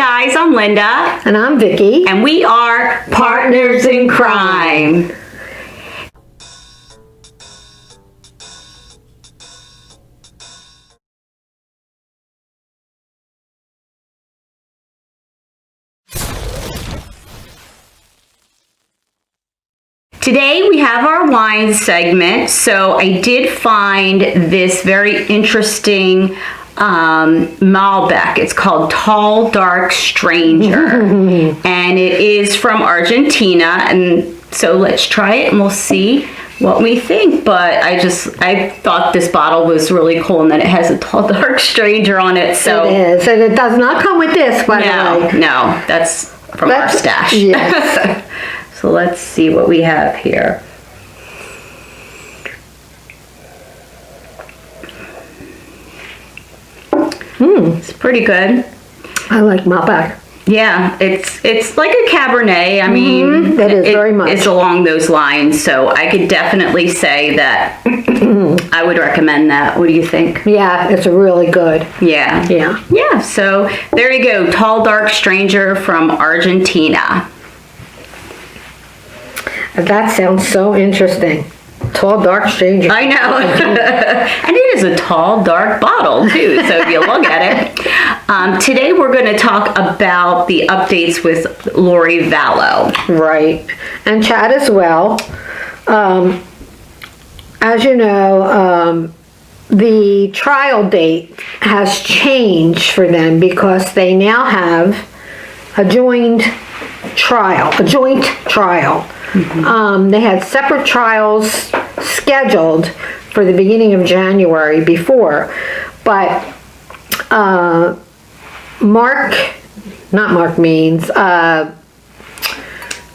guys, I'm Linda. And I'm Vicki. And we are Partners in Crime. Today we have our wine segment, so I did find this very interesting Malbec. It's called Tall Dark Stranger, and it is from Argentina. And so let's try it, and we'll see what we think. But I thought this bottle was really cool, and that it has a Tall Dark Stranger on it. So it is, and it does not come with this, by the way. No, that's from our stash. Yes. So let's see what we have here. It's pretty good. I like Malbec. Yeah, it's like a Cabernet. I mean, it is very much. It's along those lines, so I could definitely say that I would recommend that. What do you think? Yeah, it's really good. Yeah. Yeah. Yeah, so there you go. Tall Dark Stranger from Argentina. That sounds so interesting. Tall Dark Stranger. I know. And it is a tall, dark bottle, too, so if you look at it. Today we're going to talk about the updates with Lori Vallow. Right. And Chad as well. As you know, the trial date has changed for them because they now have a joint trial. They had separate trials scheduled for the beginning of January before, but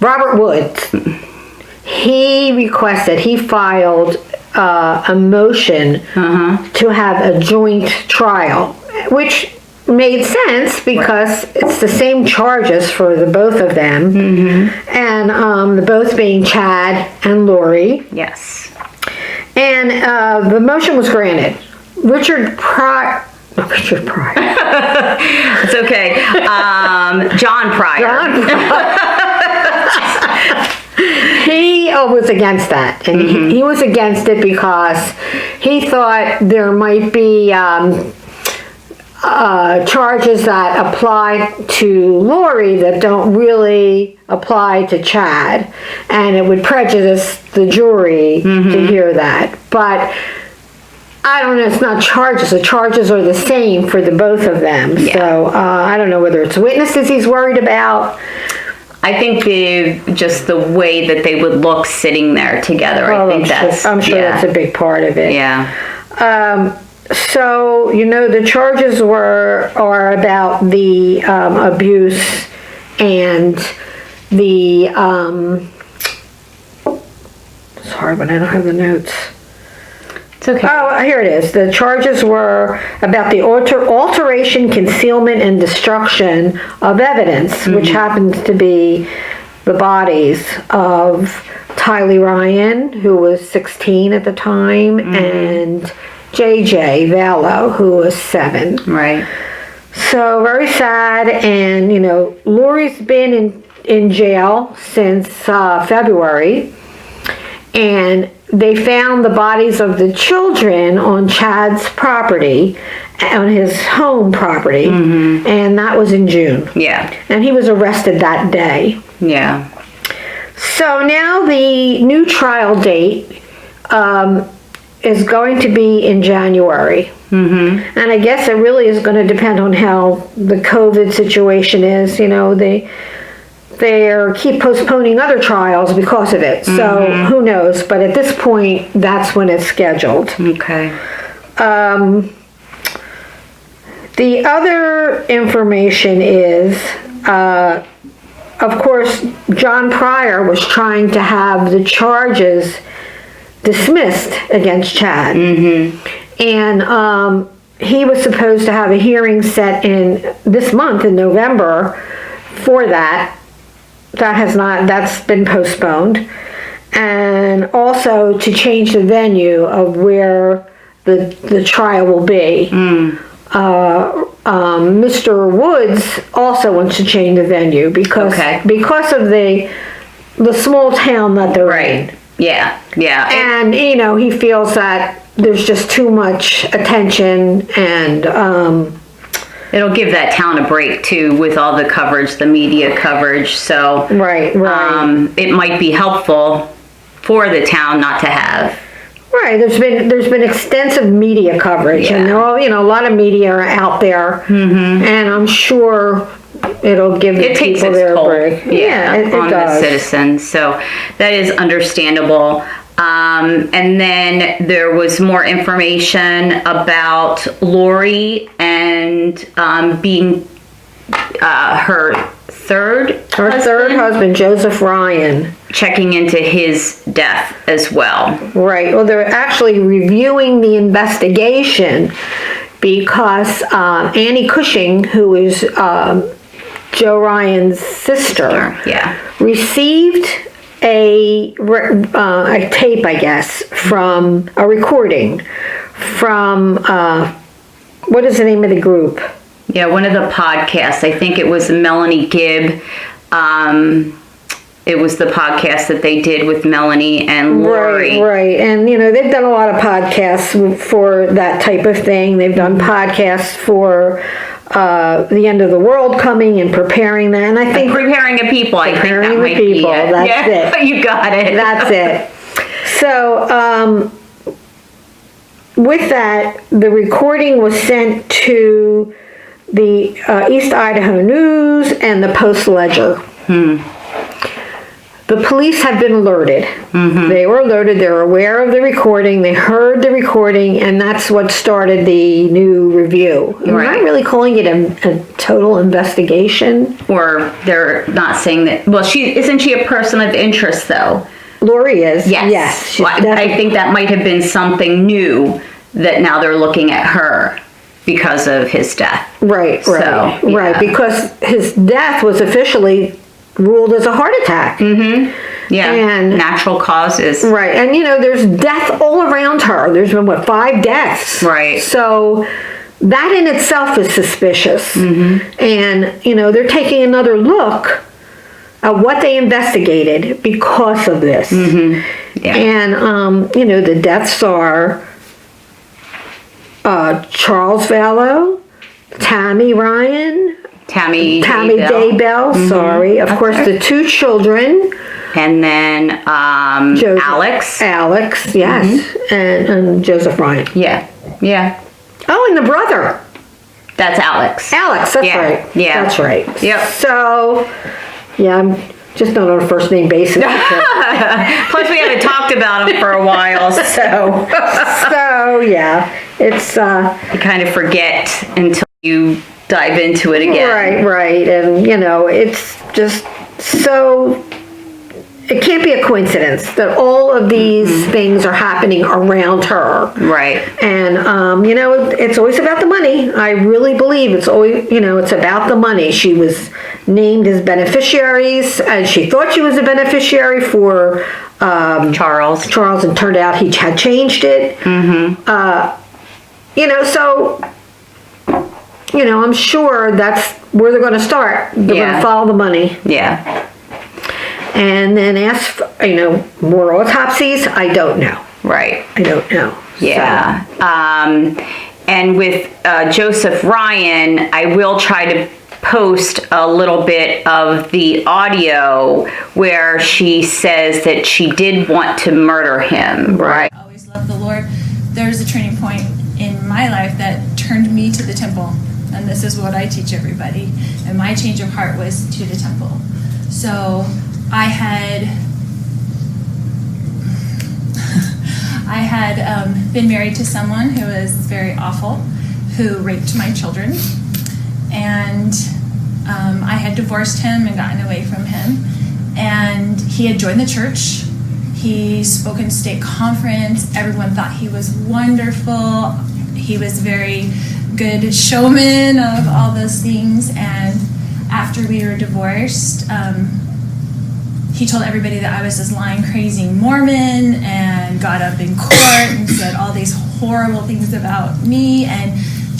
Robert Woods, he filed a motion to have a joint trial, which made sense because it's the same charges for the both of them, and the both being Chad and Lori. Yes. And the motion was granted. Richard Pryor. It's okay. John Pryor. He was against that, and he was against it because he thought there might be charges that apply to Lori that don't really apply to Chad, and it would prejudice the jury to hear that. But I don't know, it's not charges. The charges are the same for the both of them. Yeah. So I don't know whether it's witnesses he's worried about. I think just the way that they would look sitting there together. I'm sure that's a big part of it. Yeah. So, the charges are about the abuse and the, it's hard when I don't have the notes. It's okay. Oh, here it is. The charges were about the alteration, concealment, and destruction of evidence, which happens to be the bodies of Tylee Ryan, who was 16 at the time, and JJ Vallow, who was 7. Right. So very sad, and Lori's been in jail since February, and they found the bodies of the children on Chad's property, on his home property, and that was in June. Yeah. And he was arrested that day. Yeah. So now the new trial date is going to be in January. And I guess it really is going to depend on how the COVID situation is. They keep postponing other trials because of it. So who knows? But at this point, that's when it's scheduled. Okay. The other information is, of course, John Pryor was trying to have the charges dismissed against Chad. And he was supposed to have a hearing set in this month in November for that. That's been postponed. And also to change the venue of where the trial will be. Mr. Woods also wants to change the venue because of the small town that they're in. Yeah. And he feels that there's just too much attention, and it'll give that town a break too with all the coverage, the media coverage. So right. It might be helpful for the town not to have. Right, there's been extensive media coverage, and they're all, a lot of media are out there, and I'm sure it'll give the people their break. It on does. The citizens, so that is understandable. And then there was more information about Lori and being her third husband, Joseph Ryan, checking into his death as well. Right. Well, they're actually reviewing the investigation because Annie Cushing, who is Joe Ryan's sister, received a tape, I guess, from a recording from what is the name of the group? Yeah, one of the podcasts. I think it was Melanie Gibb. It was the podcast that they did with Melanie and Lori. Right. And, they've done a lot of podcasts for that type of thing. They've done podcasts for the end of the world coming and preparing that. And I think preparing the people. I think that might be it. That's it. You got it. That's it. So, with that, the recording was sent to the East Idaho News and the Post-Ledger. The police have been alerted. They were alerted. They're aware of the recording. They heard the recording, and that's what started the new review. We're not really calling it a total investigation. Or they're not saying that. Well, isn't she a person of interest, though? Lori is. Yes. Well, I think that might have been something new that now they're looking at her because of his death. Right. Because his death was officially ruled as a heart attack. Yeah, and natural causes. Right, and there's death all around her. There's been 5 deaths. Right. So that in itself is suspicious. And they're taking another look at what they investigated because of this. And the deaths are Charles Vallow, Tammy Daybell, sorry. Of course, the 2 children. And then Alex. Yes. And Joseph Ryan. Yeah. Oh, and the brother. That's Alex. That's right. Yeah. That's right. Yep. So, I'm just not on a first name basis. Plus, we haven't talked about him for a while, so. It's. You kind of forget until you dive into it again. Right. And, it's just so. It can't be a coincidence that all of these things are happening around her. Right. And, it's always about the money. I really believe it's always, it's about the money. She was named as beneficiaries, and she thought she was a beneficiary for Charles, and turned out he had changed it. So, I'm sure that's where they're going to start. They're going to follow the money. Yeah. And then ask for, more autopsies. I don't know. Right. I don't know. Yeah. So. And with Joseph Ryan, I will try to post a little bit of the audio where she says that she did want to murder him. Right. I always loved the Lord. There's a turning point in my life that turned me to the temple. And this is what I teach everybody. And my change of heart was to the temple. So I had been married to someone who was very awful, who raped my children, and I had divorced him and gotten away from him, and he had joined the church. He spoke in state conference. Everyone thought he was wonderful. He was very good showman of all those things, and after we were divorced, he told everybody that I was this lying, crazy Mormon, and got up in court and said all these horrible things about me and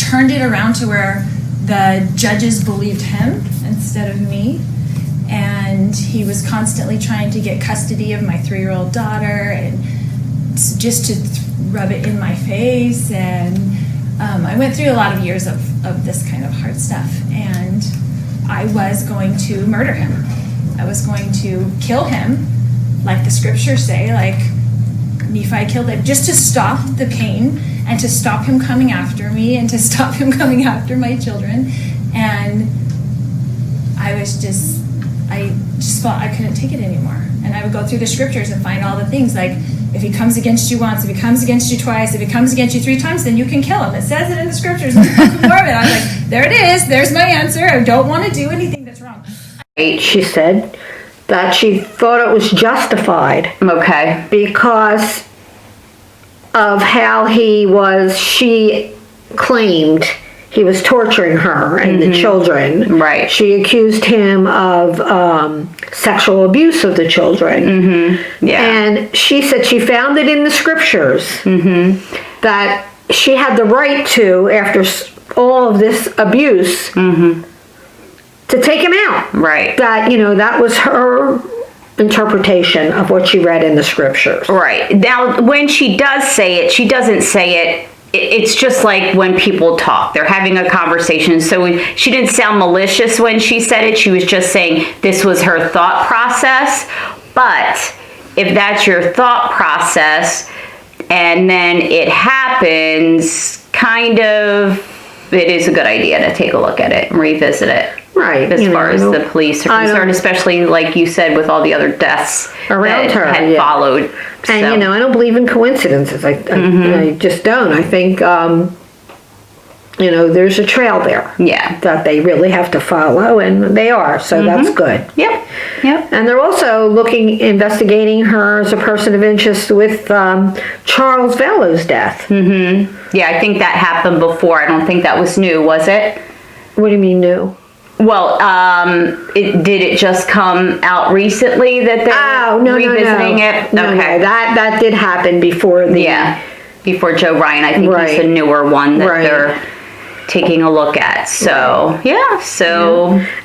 turned it around to where the judges believed him instead of me. And he was constantly trying to get custody of my 3-year-old daughter, and just to rub it in my face. And I went through a lot of years of this kind of hard stuff, and I was going to murder him. I was going to kill him, like the scriptures say, like Nephi killed him, just to stop the pain and to stop him coming after me and to stop him coming after my children. And I just felt I couldn't take it anymore. And I would go through the scriptures and find all the things, like, if he comes against you once, if he comes against you twice, if he comes against you 3 times, then you can kill him. It says it in the scriptures. And more of it. I was like, there it is. There's my answer. I don't want to do anything that's wrong. She said that she thought it was justified. Okay. Because of how she claimed he was torturing her and the children. Right. She accused him of sexual abuse of the children. Yeah. And she said she found it in the scriptures that she had the right to, after all of this abuse, to take him out. Right. That, that was her interpretation of what she read in the scriptures. Right. Now, when she does say it, she doesn't say it. It's just like when people talk. They're having a conversation. So she didn't sound malicious when she said it. She was just saying this was her thought process. But if that's your thought process and then it happens, it is a good idea to take a look at it and revisit it. Right. As far as the police are concerned, especially like you said, with all the other deaths around her had followed. And I don't believe in coincidences. I just don't. I think there's a trail there. Yeah. That they really have to follow, and they are. So that's good. Yep. And they're also investigating her as a person of interest with Charles Vallow's death. Yeah, I think that happened before. I don't think that was new, was it? What do you mean new? Well, did it just come out recently that they're revisiting it? No, okay. That did happen before before Joe Ryan. I think he's the newer one that they're taking a look at. So,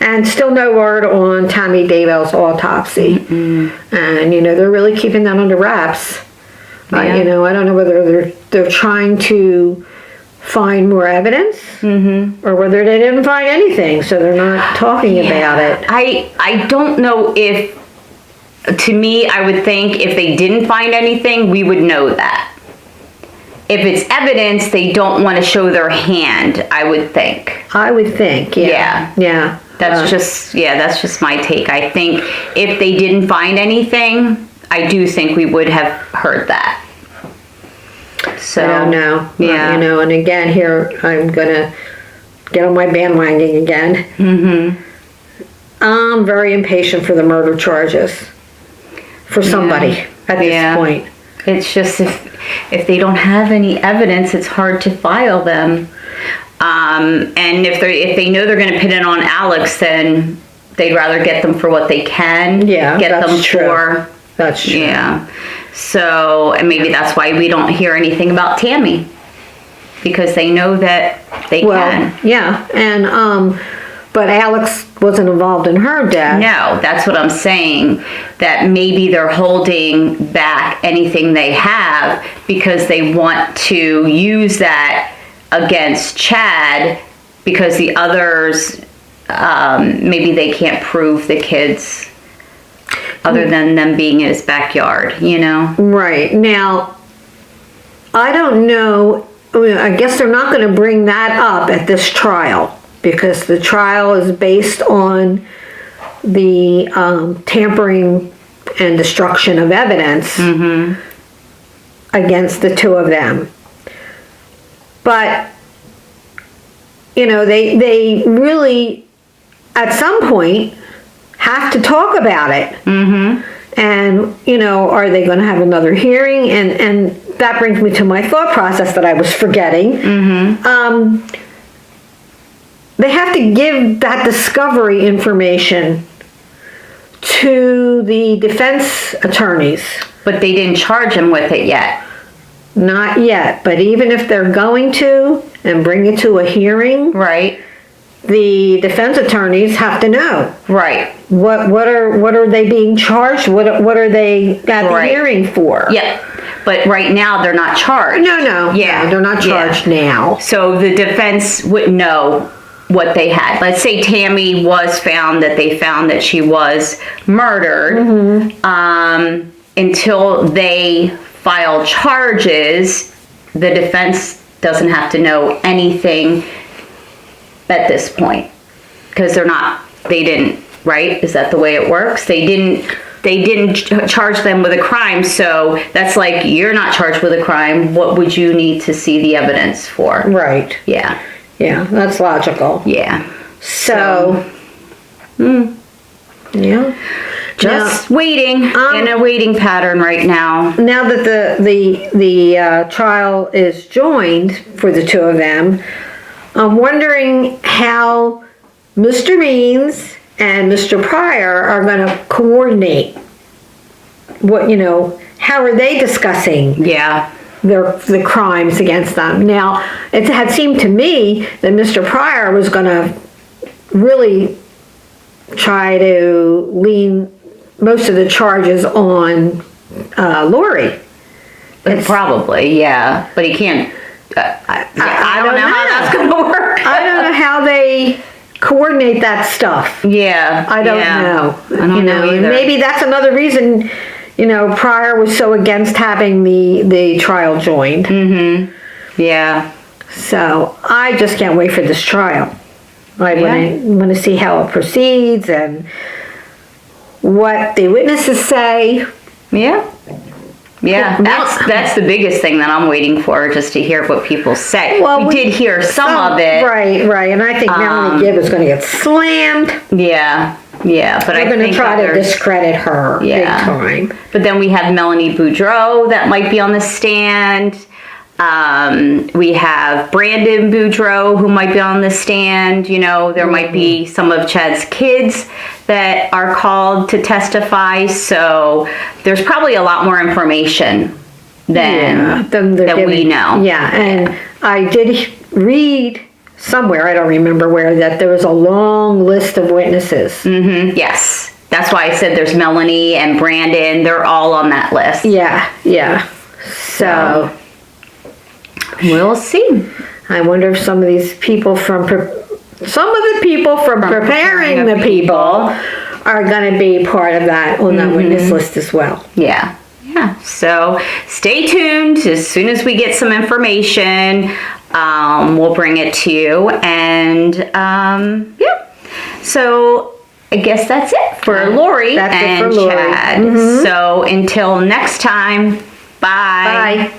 And still no word on Tammy Daybell's autopsy. And, they're really keeping that under wraps. Yeah. I don't know whether they're trying to find more evidence or whether they didn't find anything, so they're not talking about it. I don't know if, to me, I would think if they didn't find anything, we would know that. If it's evidence, they don't want to show their hand, I would think. Yeah. That's just my take. I think if they didn't find anything, I do think we would have heard that. So, I don't know. Yeah. And again, here I'm gonna get on my bandwagon again. I'm very impatient for the murder charges for somebody at this point. It's just if they don't have any evidence, it's hard to file them. And if they know they're going to pin it on Alex, then they'd rather get them for what they can. Yeah, get that's them true. for. That's true. Yeah. So, and maybe that's why we don't hear anything about Tammy, because they know that they can. Yeah, and but Alex wasn't involved in her death. No, that's what I'm saying. That maybe they're holding back anything they have because they want to use that against Chad, because the others, maybe they can't prove the kids other than them being in his backyard, Right. Now, I don't know. I guess they're not going to bring that up at this trial, because the trial is based on the tampering and destruction of evidence against the two of them. But, they really, at some point, have to talk about it. And, are they going to have another hearing? And that brings me to my thought process that I was forgetting. They have to give that discovery information to the defense attorneys. But they didn't charge him with it yet. Not yet, but even if they're going to and bring it to a hearing, Right. the defense attorneys have to know Right. what are they being charged? What are they at the Right. hearing for? Yep. But right now they're not charged. No. Yeah. No, they're not charged now. So the defense wouldn't know what they had. Let's say Tammy was found that she was murdered. Until they file charges, the defense doesn't have to know anything at this point because they didn't, right? Is that the way it works? They didn't charge them with a crime, so that's like, you're not charged with a crime. What would you need to see the evidence for? Right. Yeah. Yeah, that's logical. Yeah. So, yeah. Just waiting in a waiting pattern right now. Now that the trial is joined for the two of them, I'm wondering how Mr. Means and Mr. Pryor are going to coordinate. How are they discussing Yeah. the crimes against them? Now, it had seemed to me that Mr. Pryor was going to really try to lean most of the charges on Lori. Probably, yeah. But he can't. I don't know how that's going to work. I don't know how they coordinate that stuff. Yeah. I don't know. I don't know and either. maybe that's another reason, Pryor was so against having the trial joined. Yeah. So I just can't wait for this trial. I want to see how it proceeds and what the witnesses say. Yeah. Yeah, Well, that's the biggest thing that I'm waiting for, just to hear what people say. Well, we did hear some of it. Right. And I think Melanie Gibb is going to get slammed. Yeah, but They're going to try to discredit her big time. But then we have Melanie Boudreau that might be on the stand. We have Brandon Boudreau who might be on the stand. There might be some of Chad's kids that are called to testify. So there's probably a lot more information than we know. Yeah, and I did read somewhere, I don't remember where, that there was a long list of witnesses. Yes. That's why I said there's Melanie and Brandon. They're all on that list. Yeah. So we'll see. I wonder if some of the people from preparing the people are going to be part of that on that witness list as well. Yeah. So stay tuned. As soon as we get some information, we'll bring it to you. And so I guess that's it for Lori and Chad. So until next time, bye. Bye.